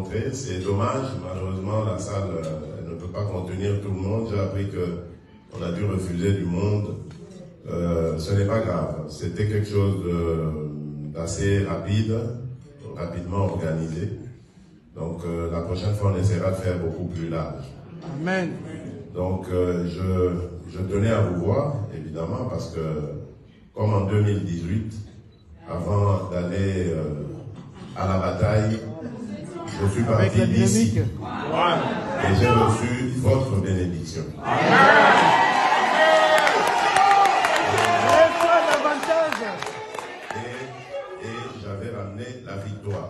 rencontrer. C'est dommage, malheureusement, la salle ne peut pas contenir tout le monde. J'ai appris qu'on a dû refuser du monde. Ce n'est pas grave. C'était quelque chose d'assez rapidement organisé. Donc, la prochaine fois, on essaiera de faire beaucoup plus large. Amen. Donc, je tenais à vous voir, évidemment, parce que, comme en 2018, avant d'aller à la bataille, je suis parti d'ici. Et j'ai reçu votre bénédiction. Et j'avais ramené la victoire.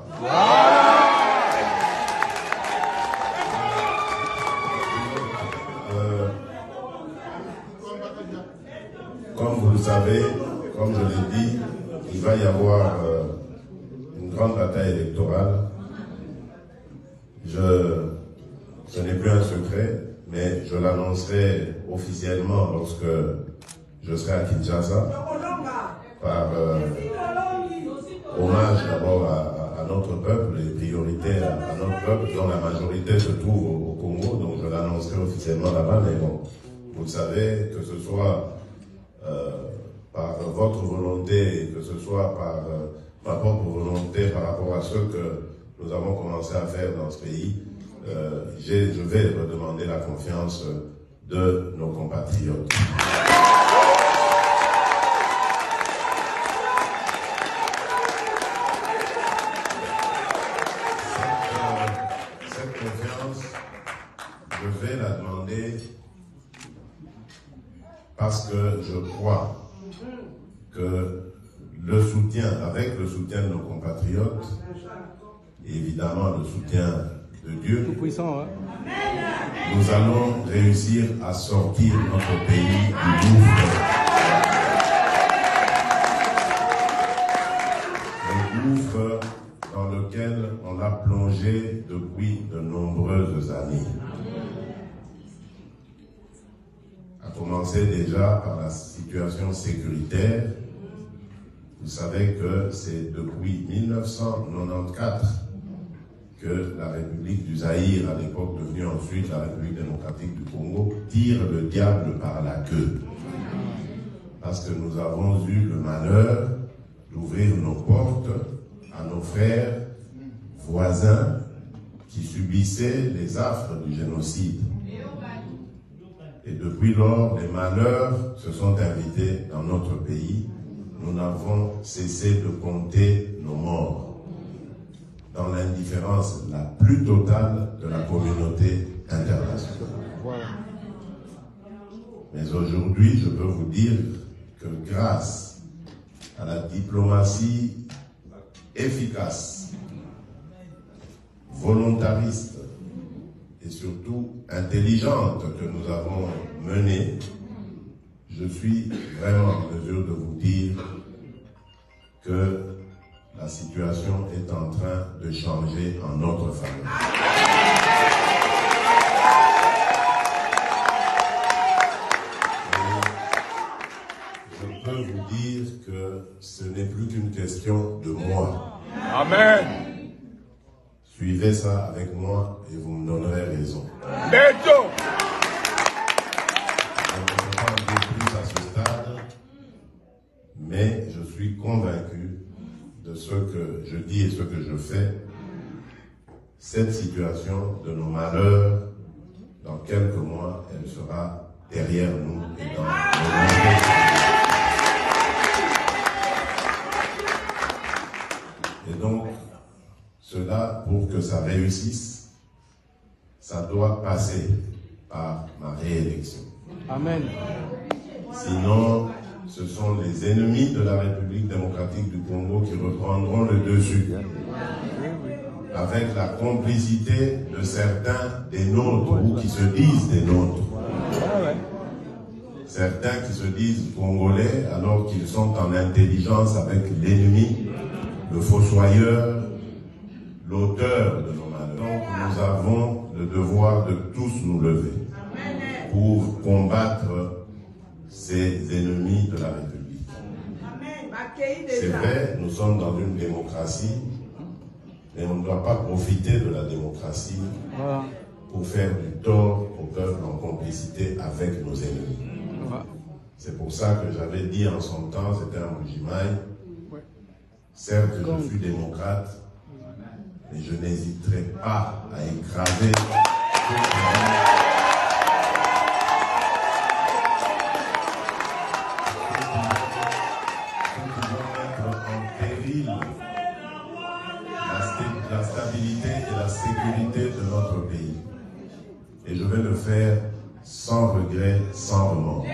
Comme vous le savez, comme je l'ai dit, il va y avoir une grande bataille électorale. Ce n'est plus un secret, mais je l'annoncerai officiellement lorsque je serai à Kinshasa, par hommage d'abord à notre peuple et priorité à notre peuple, dont la majorité se trouve au Congo, donc je l'annoncerai officiellement là-bas, mais bon, vous le savez, que ce soit par votre volonté, que ce soit par ma propre volonté par rapport à ce que nous avons commencé à faire dans ce pays, je vais redemander la confiance de nos compatriotes. Cette confiance, je vais la demander parce que je crois que avec le soutien de nos compatriotes, et évidemment le soutien de Dieu, Tout-puissant, hein? Nous allons réussir à sortir notre pays du gouffre dans lequel on l'a plongé depuis de nombreuses années. À commencer déjà par la situation sécuritaire. Vous savez que c'est depuis 1994 que la République du Zaïre, à l'époque devenue ensuite la République démocratique du Congo, tire le diable par la queue. Parce que nous avons eu le malheur d'ouvrir nos portes à nos frères voisins qui subissaient les affres du génocide. Et depuis lors, les malheurs se sont invités dans notre pays. Nous n'avons cessé de compter nos morts dans l'indifférence la plus totale de la communauté internationale. Mais aujourd'hui, je peux vous dire que grâce à la diplomatie efficace, volontariste et surtout intelligente que nous avons menée, je suis vraiment en mesure de vous dire que la situation est en train de changer en notre faveur. Je peux vous dire que ce n'est plus qu'une question de moi. Amen. Suivez ça avec moi et vous me donnerez raison. Béto. Je ne peux pas en dire plus à ce stade, mais je suis convaincu de ce que je dis et ce que je fais. Cette situation de nos malheurs, dans quelques mois, elle sera derrière nous et dans nos Et donc, cela, pour que ça réussisse, ça doit passer par ma réélection. Amen. Sinon, ce sont les ennemis de la République démocratique du Congo qui reprendront le dessus. Avec la complicité de certains des nôtres, ou qui se disent des nôtres. Certains qui se disent congolais alors qu'ils sont en intelligence avec l'ennemi, le fossoyeur, l'auteur de nos malheurs. Donc nous avons le devoir de tous nous lever pour combattre ces ennemis de la République. C'est vrai, nous sommes dans une démocratie, Mais on ne doit pas profiter de la démocratie pour faire du tort au peuple en complicité avec nos ennemis. C'est pour ça que j'avais dit en son temps, c'était un Mbujimaï, certes je fus démocrate, mais je n'hésiterai pas à écraser la stabilité et la sécurité de notre pays. Et je vais le faire sans regret, sans remords.